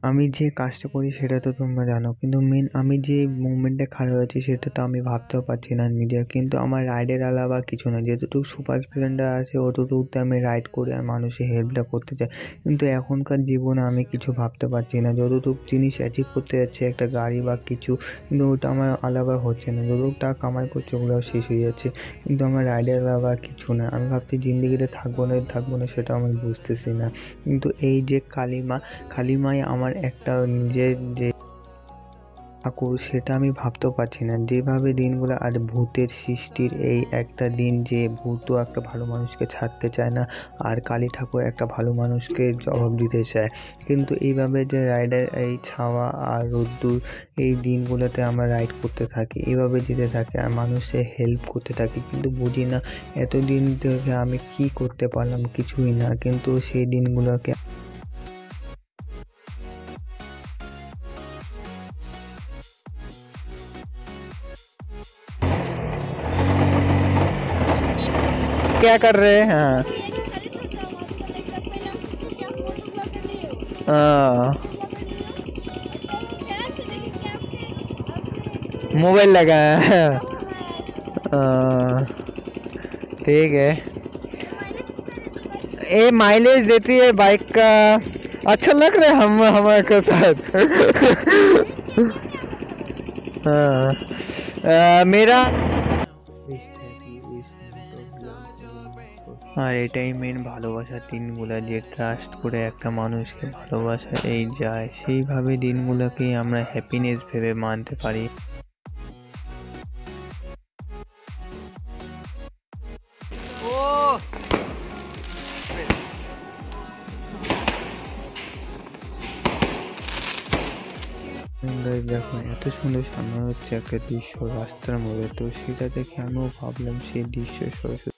আমি যে কাজটা করি সেটা তো তোমরা জানো, কিন্তু মেন আমি যে মুভমেন্টে খাড়া হয়েছি সেটা তো আমি ভাবতেও পারছি না নিজে। কিন্তু আমার রাইডের আলাদা কিছু না, যতটুকু সুপার স্প্লেন্ডার আছে অতটুকুতে আমি রাইড করে আর মানুষের হেল্পটা করতে চাই। কিন্তু এখনকার জীবনে আমি কিছু ভাবতে পারছি না, যতটুকু জিনিস অ্যাচিভ করতে যাচ্ছে একটা গাড়ি বা কিছু, কিন্তু ওটা আমার আলাদা হচ্ছে না। যতটুকু টাকা কামাই করছে ওগুলো শেষ হয়ে যাচ্ছে, কিন্তু আমার রাইডের আলাদা কিছু না। আমি ভাবছি জিন্দেগিতে থাকবো না সেটা আমি বুঝতেছি না। কিন্তু এই যে কালিমাই আমার একটা নিজের যে ঠাকুর, সেটা আমি ভাবতেও পারছি না। যেভাবে দিনগুলো আর ভূতের সৃষ্টির এই একটা দিন, যে ভূতও একটা ভালো মানুষকে ছাড়তে চায় না আর কালী ঠাকুর একটা ভালো মানুষকে জবাব দিতে চায়। কিন্তু এইভাবে যে রাইডের এই ছাওয়া আর রোদ্দুর এই দিনগুলোতে আমরা রাইড করতে থাকি, এইভাবে যেতে থাকি আর মানুষের হেল্প করতে থাকি, কিন্তু বুঝি না এতদিন থেকে আমি কি করতে পারলাম, কিছুই না। কিন্তু সেই দিনগুলোকে क्या कर रहे हैं? मोबाइल लगाया है। ठीक है, ये माइलेज देती है बाइक का, अच्छा लग रहा है हम हमारे साथ। मेरा আর এটাই মেন ভালোবাসার দিনগুলো, যে ট্রাস্ট করে একটা মানুষকে ভালোবাসা এই যায়, সেইভাবে দিনগুলোকেই আমরা হ্যাপিনেস ভেবে মানতে পারি। দেখো এত সুন্দর সামনে হচ্ছে একটা দৃশ্য রাস্তার মধ্যে, তো সেটা দেখে আমিও ভাবলাম সেই দৃশ্য সরাসরি।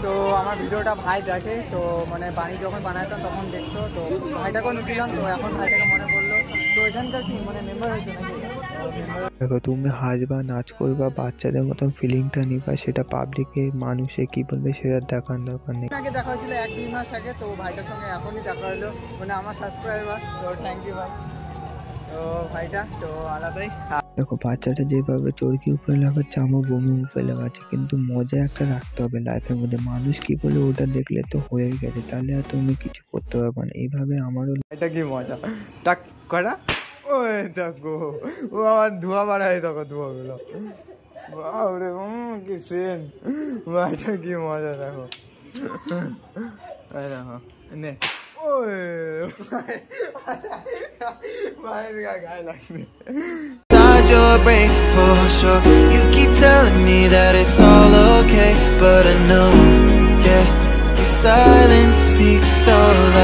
তো আমার ভিডিওটা ভাই দেখে, তো মানে বাড়ি যখন বানাতাম তখন দেখতো, তো ভাইটাকেও নিয়েছিলাম, তো এখন ভাইটাকে মনে পড়লো। তো এখানকার কি মানে মেম্বার হয়েছে নাকি? দেখো তুমি হাসবা, নাচ করবা, বাচ্চাদের মতন ফিলিংটা নিবা, সেটা পাবলিকে মানুষে কি বলবে সেটা দেখার দরকার নেই। আগে দেখা হয়েছিল 1-2 মাস আগে, তো ভাইটার সঙ্গে এখনই দেখা হলো, মানে আমার সাবস্ক্রাইবার, তো থ্যাংক ইউ ভাই। তো ভাইটা তো আলাদাই। দেখো বাচ্চাটা যেভাবে চরকি উপরে লাগাচ্ছে, আমার বমি উপরে লাগাচ্ছে, কিন্তু মজা একটা রাখতে হবে লাইফের মধ্যে। মানুষ কি বলে ওটা দেখলে তো হয়ে গেছে, তাহলে আর তুমি কিছু করতে পারবে না। এইভাবে আমারও এটা কি মজা টাক করা, ওই দেখো ও আমার ধোঁয়া বাড়ায়, দেখো ধোঁয়াগুলো, বাবরে কি সেন, এটা কি মজা দেখো, দেখো নে your brain for sure. You keep telling me that it's all okay, but I know, yeah, your silence speaks so loud.